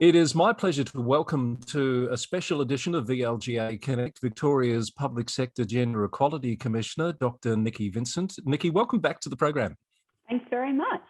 It is my pleasure to welcome to a special edition of VLGA Connect, Victoria's Public Sector Gender Equality Commissioner, Dr. Niki Vincent. Niki, welcome back to the program. Thanks very much.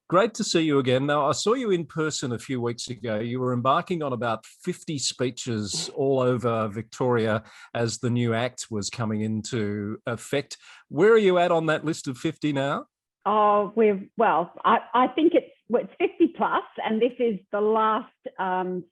Great to see you again. Now, I saw you in person a few weeks ago. You were embarking on about 50 speeches all over Victoria as the new Act was coming into effect. Where are you at on that list of 50 now? Oh, I think it's 50 plus, and this is the last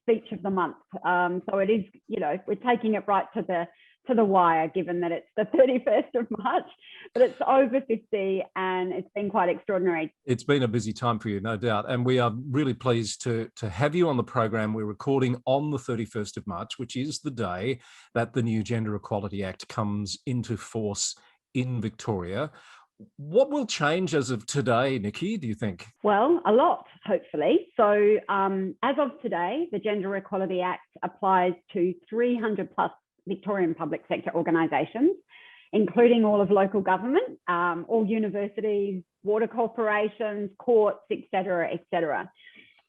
speech of the month. So it is, we're taking it right to the wire, given that it's the 31st of March, but it's over 50 and it's been quite extraordinary. It's been a busy time for you, no doubt. And we are really pleased to have you on the program. We're recording on the 31st of March, which is the day that the new Gender Equality Act comes into force in Victoria. What will change as of today, Niki, do you think? Well, a lot, hopefully. So as of today, the Gender Equality Act applies to 300 plus Victorian public sector organisations, including all of local government, all universities, water corporations, courts, etc., etc.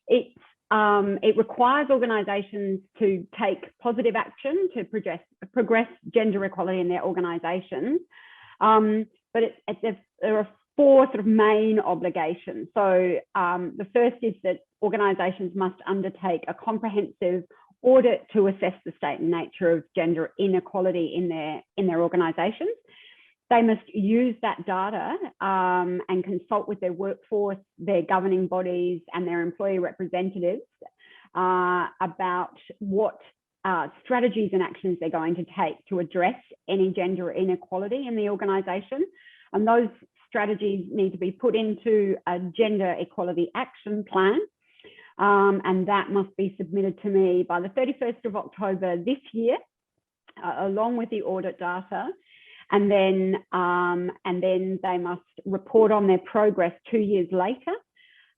It requires organisations to take positive action to progress gender equality in their organisations. But there are four sort of main obligations. So the first is that organisations must undertake a comprehensive audit to assess the state and nature of gender inequality in their organisations. They must use that data and consult with their workforce, their governing bodies and their employee representatives about what strategies and actions they're going to take to address any gender inequality in the organisation. And those strategies need to be put into a gender equality action plan. And that must be submitted to me by the 31st of October this year, along with the audit data. And then they must report on their progress 2 years later,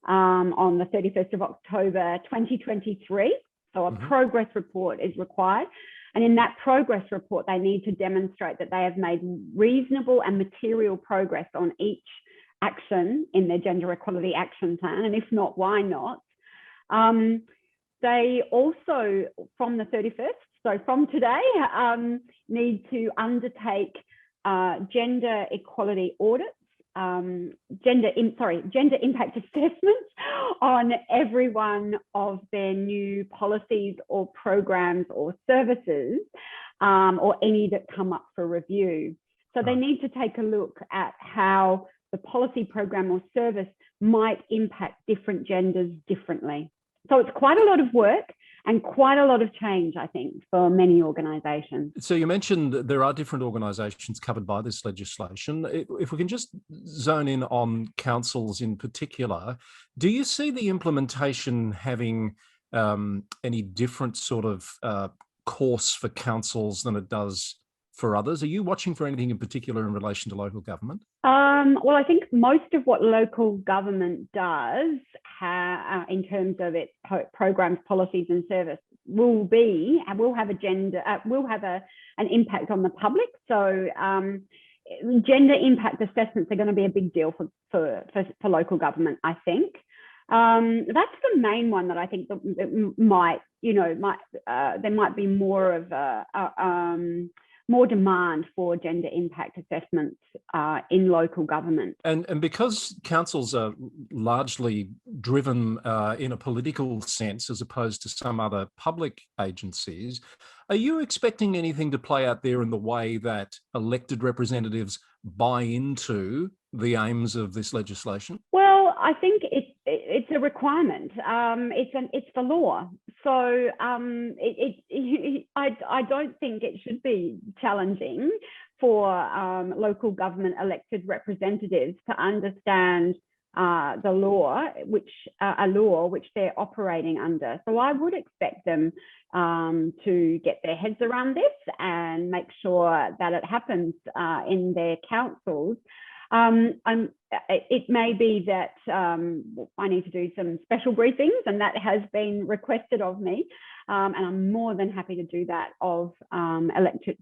on the 31st of October 2023. So a progress report is required. And in that progress report, they need to demonstrate that they have made reasonable and material progress on each action in their gender equality action plan. And if not, why not? They also, from the 31st, so from today, need to undertake gender equality audits, gender impact assessments on every one of their new policies or programs or services, or any that come up for review. So they need to take a look at how the policy, program or service might impact different genders differently. So it's quite a lot of work and quite a lot of change, I think, for many organisations. So you mentioned that there are different organisations covered by this legislation. If we can just zone in on councils in particular, do you see the implementation having any different sort of course for councils than it does for others? Are you watching for anything in particular in relation to local government? Well, I think most of what local government does in terms of its programs, policies and service will have an impact on the public. So gender impact assessments are going to be a big deal for local government, I think. That's the main one that I think that there might be more of more demand for gender impact assessments in local government. And because councils are largely driven in a political sense as opposed to some other public agencies, are you expecting anything to play out there in the way that elected representatives buy into the aims of this legislation? Well, I think it's a requirement. It's the law. So I don't think it should be challenging for local government elected representatives to understand the law, which they're operating under. So I would expect them to get their heads around this and make sure that it happens in their councils. It may be that I need to do some special briefings, and that has been requested of me, and I'm more than happy to do that of elected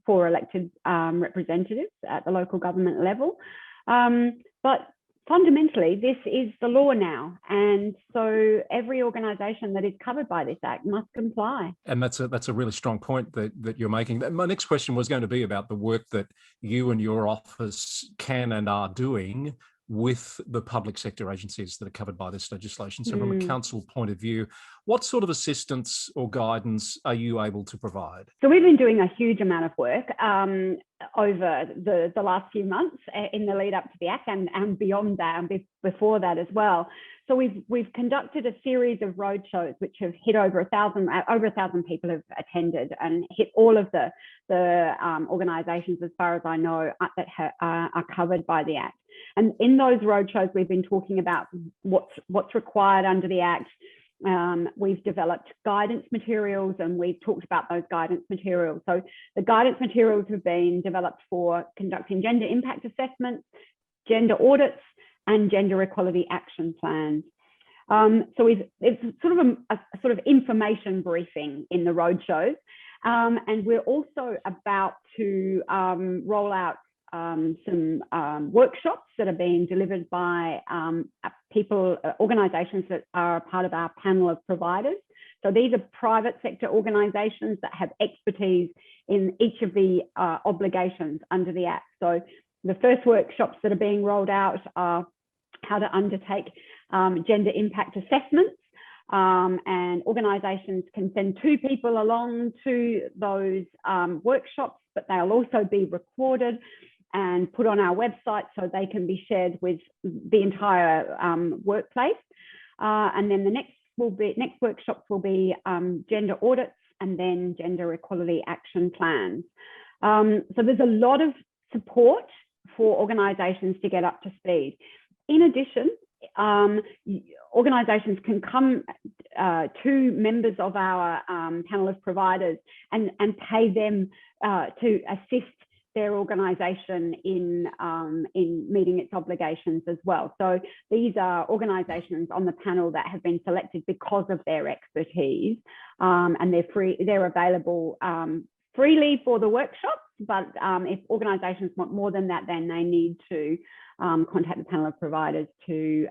representatives at the local government level. But fundamentally, this is the law now. And so every organisation that is covered by this Act must comply. And that's a really strong point that you're making. My next question was going to be about the work that you and your office can and are doing with the public sector agencies that are covered by this legislation. So from a council point of view, what sort of assistance or guidance are you able to provide? So we've been doing a huge amount of work over the last few months in the lead up to the Act and beyond that and before that as well. So we've conducted a series of roadshows which have hit over 1,000 people have attended and hit all of the organisations, as far as I know, that are covered by the Act. And in those roadshows, we've been talking about what's required under the Act. We've developed guidance materials and we've talked about those guidance materials. So the guidance materials have been developed for conducting gender impact assessments, gender audits, and gender equality action plans. So it's sort of a sort of information briefing in the roadshows. And we're also about to roll out some workshops that are being delivered by organisations that are part of our panel of providers. So these are private sector organisations that have expertise in each of the obligations under the Act. So the first workshops that are being rolled out are how to undertake gender impact assessments. And organisations can send 2 people along to those workshops, but they'll also be recorded and put on our website so they can be shared with the entire workplace. And then the next workshops will be gender audits and then gender equality action plans. So there's a lot of support for organisations to get up to speed. In addition, organisations can come to members of our panel of providers and pay them to assist their organisation in meeting its obligations as well. So these are organisations on the panel that have been selected because of their expertise, and they're available freely for the workshops. But if organisations want more than that, then they need to contact the panel of providers to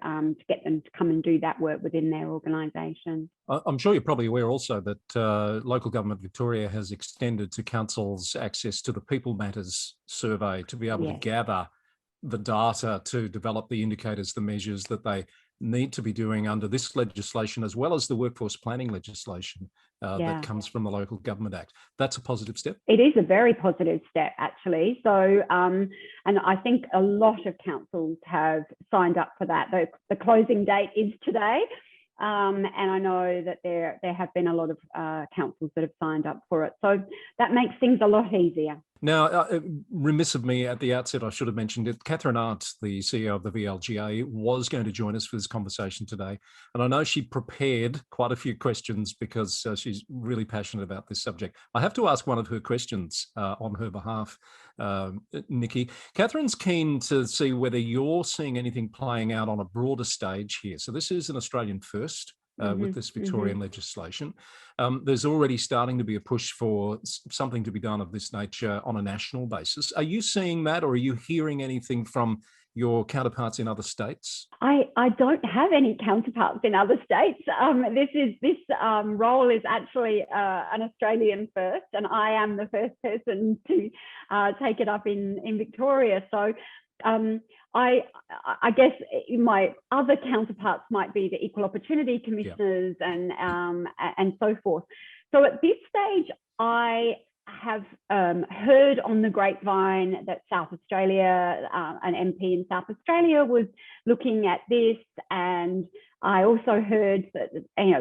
get them to come and do that work within their organisation. I'm sure you're probably aware also that Local Government Victoria has extended to councils access to the People Matters survey to be able to gather the data to develop the indicators, the measures that they need to be doing under this legislation, as well as the workforce planning legislation that comes from the Local Government Act. That's a positive step. It is a very positive step, actually. So, and I think a lot of councils have signed up for that. The closing date is today. And I know that there have been a lot of councils that have signed up for it. So that makes things a lot easier. Now, remiss of me at the outset, I should have mentioned it. Catherine Arndt, the CEO of the VLGA, was going to join us for this conversation today. And I know she prepared quite a few questions because she's really passionate about this subject. I have to ask one of her questions on her behalf, Niki. Catherine's keen to see whether you're seeing anything playing out on a broader stage here. So this is an Australian first. With this Victorian legislation. There's already starting to be a push for something to be done of this nature on a national basis. Are you seeing that, or are you hearing anything from your counterparts in other states? I don't have any counterparts in other states. This role is actually an Australian first, and I am the first person to take it up in Victoria. So I guess my other counterparts might be the equal opportunity commissioners and so forth. So at this stage, I have heard on the grapevine that South Australia, an MP in South Australia was looking at this, and I also heard that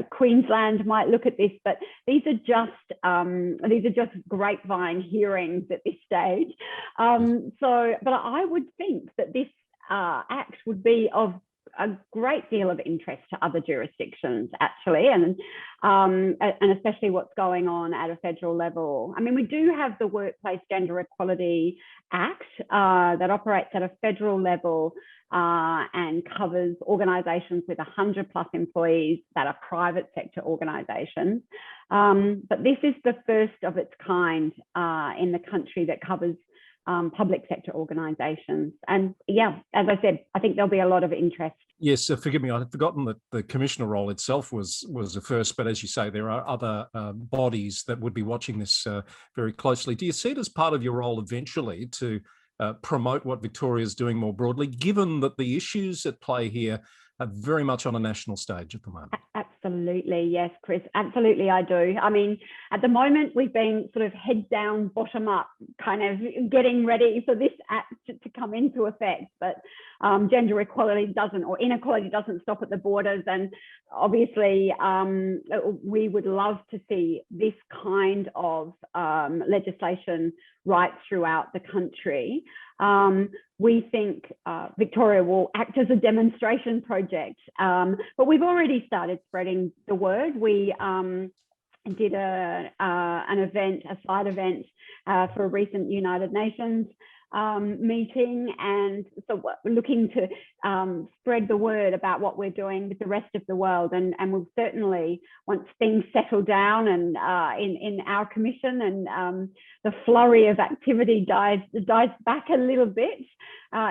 Queensland might look at this, but these are just grapevine hearings at this stage. But I would think that this Act would be of a great deal of interest to other jurisdictions, actually, and especially what's going on at a federal level. I mean, we do have the Workplace Gender Equality Act that operates at a federal level and covers organisations with 100+ employees that are private sector organisations. But this is the first of its kind in the country that covers public sector organisations. And yeah, as I said, I think there'll be a lot of interest. Yes, forgive me, I'd forgotten that the commissioner role itself was a first, but as you say, there are other bodies that would be watching this very closely. Do you see it as part of your role eventually to promote what Victoria is doing more broadly, given that the issues at play here are very much on a national stage at the moment? Absolutely, yes, Chris, absolutely I do. I mean, at the moment, we've been sort of head down, bottom up, kind of getting ready for this act to come into effect. But gender equality doesn't, or inequality doesn't stop at the borders. And obviously, we would love to see this kind of legislation right throughout the country. We think Victoria will act as a demonstration project, but we've already started spreading the word. We did an event, a side event for a recent United Nations meeting, and so we're looking to spread the word about what we're doing with the rest of the world, and we'll certainly, once things settle down and in our commission and the flurry of activity dies back a little bit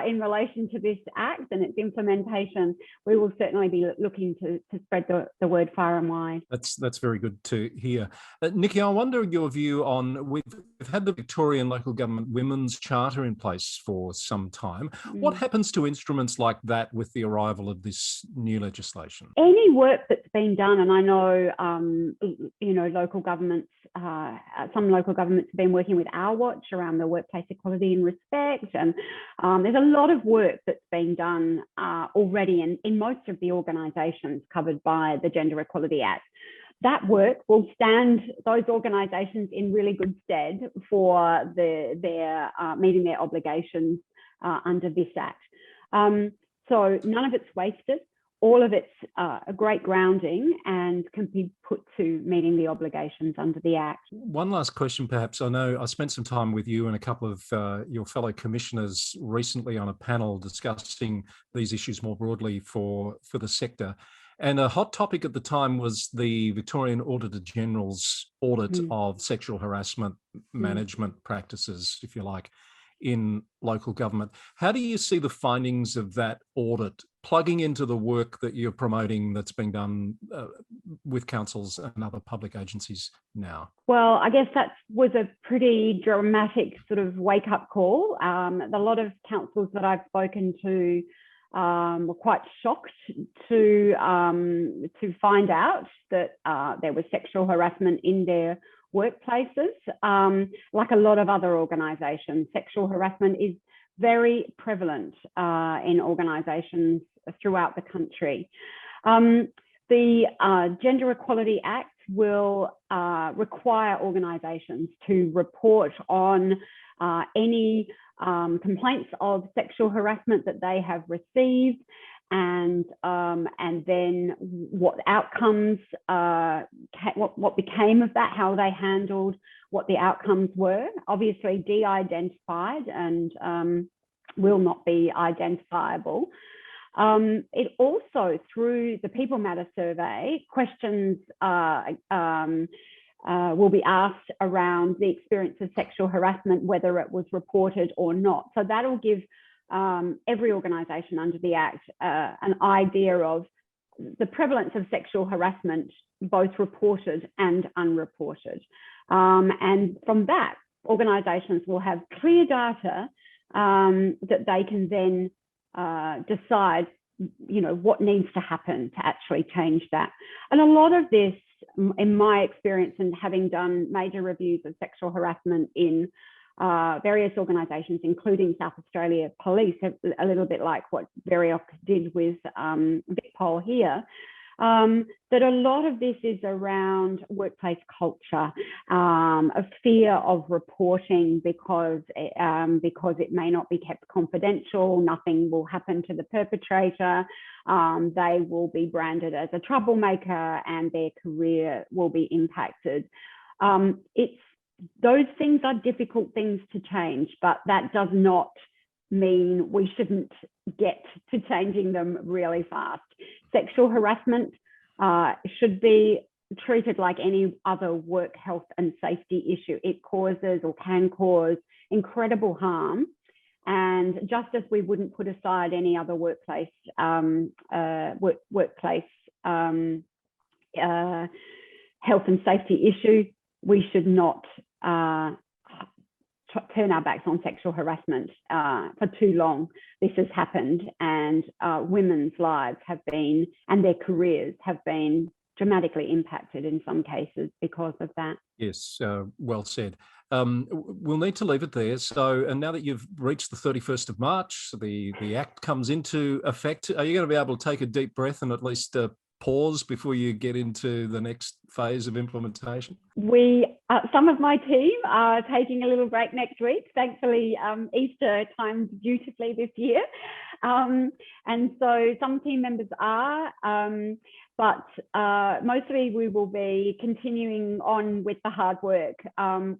in relation to this act and its implementation, we will certainly be looking to spread the word far and wide. That's very good to hear. Niki, I wonder your view on, we've had the Victorian Local Government Women's Charter in place for some time. What happens to instruments like that with the arrival of this new legislation? Any work that's been done, and I know, local governments, some local governments have been working with Our Watch around the workplace equality and respect, and there's a lot of work that's been done already in most of the organisations covered by the Gender Equality Act. That work will stand those organisations in really good stead for their meeting their obligations under this Act. So none of it's wasted. All of it's a great grounding and can be put to meeting the obligations under the Act. One last question, perhaps. I know I spent some time with you and a couple of your fellow commissioners recently on a panel discussing these issues more broadly for the sector. And a hot topic at the time was the Victorian Auditor General's audit of sexual harassment management practices, if you like, in local government. How do you see the findings of that audit plugging into the work that you're promoting that's being done with councils and other public agencies now? Well, I guess that was a pretty dramatic sort of wake-up call. A lot of councils that I've spoken to were quite shocked to find out that there was sexual harassment in their workplaces. Like a lot of other organisations, sexual harassment is very prevalent in organisations throughout the country. The Gender Equality Act will require organisations to report on any complaints of sexual harassment that they have received, and then what outcomes, what became of that, how they handled, what the outcomes were. Obviously de-identified and will not be identifiable. It also, through the People Matter survey, questions will be asked around the experience of sexual harassment, whether it was reported or not. So that'll give every organisation under the Act an idea of the prevalence of sexual harassment, both reported and unreported. And from that, organisations will have clear data that they can then decide, what needs to happen to actually change that. And a lot of this, in my experience and having done major reviews of sexual harassment in various organisations, including South Australia Police, a little bit like what Verioc did with VicPol here, that a lot of this is around workplace culture, a fear of reporting because it may not be kept confidential, nothing will happen to the perpetrator, they will be branded as a troublemaker and their career will be impacted. Those things are difficult things to change, but that does not mean we shouldn't get to changing them really fast. Sexual harassment should be treated like any other work health and safety issue. It causes or can cause incredible harm. And just as we wouldn't put aside any other workplace health and safety issue, we should not turn our backs on sexual harassment for too long. This has happened, and women's lives have been, and their careers have been, dramatically impacted in some cases because of that. Yes, well said. We'll need to leave it there. So, and now that you've reached the 31st of March, the Act comes into effect, are you going to be able to take a deep breath and at least pause before you get into the next phase of implementation? Some of my team are taking a little break next week. Thankfully, Easter timed beautifully this year. And so some team members are, but mostly we will be continuing on with the hard work.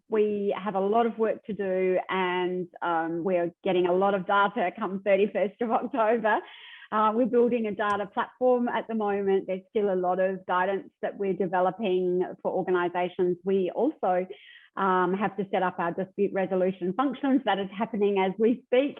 We have a lot of work to do, and we're getting a lot of data come 31st of October. We're building a data platform at the moment. There's still a lot of guidance that we're developing for organisations. We also have to set up our dispute resolution functions. That is happening as we speak.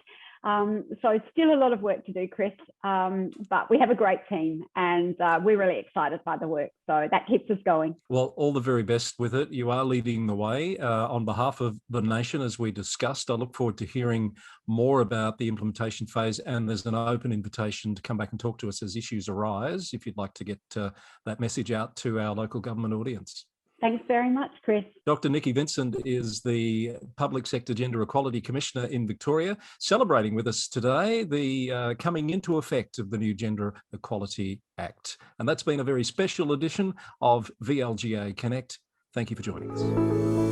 So still a lot of work to do, Chris, but we have a great team, and we're really excited by the work. So that keeps us going. Well, all the very best with it. You are leading the way on behalf of the nation, as we discussed. I look forward to hearing more about the implementation phase, and there's an open invitation to come back and talk to us as issues arise, if you'd like to get that message out to our local government audience. Thanks very much, Chris. Dr. Niki Vincent is the Public Sector Gender Equality Commissioner in Victoria, celebrating with us today the coming into effect of the new Gender Equality Act. And that's been a very special edition of VLGA Connect. Thank you for joining us.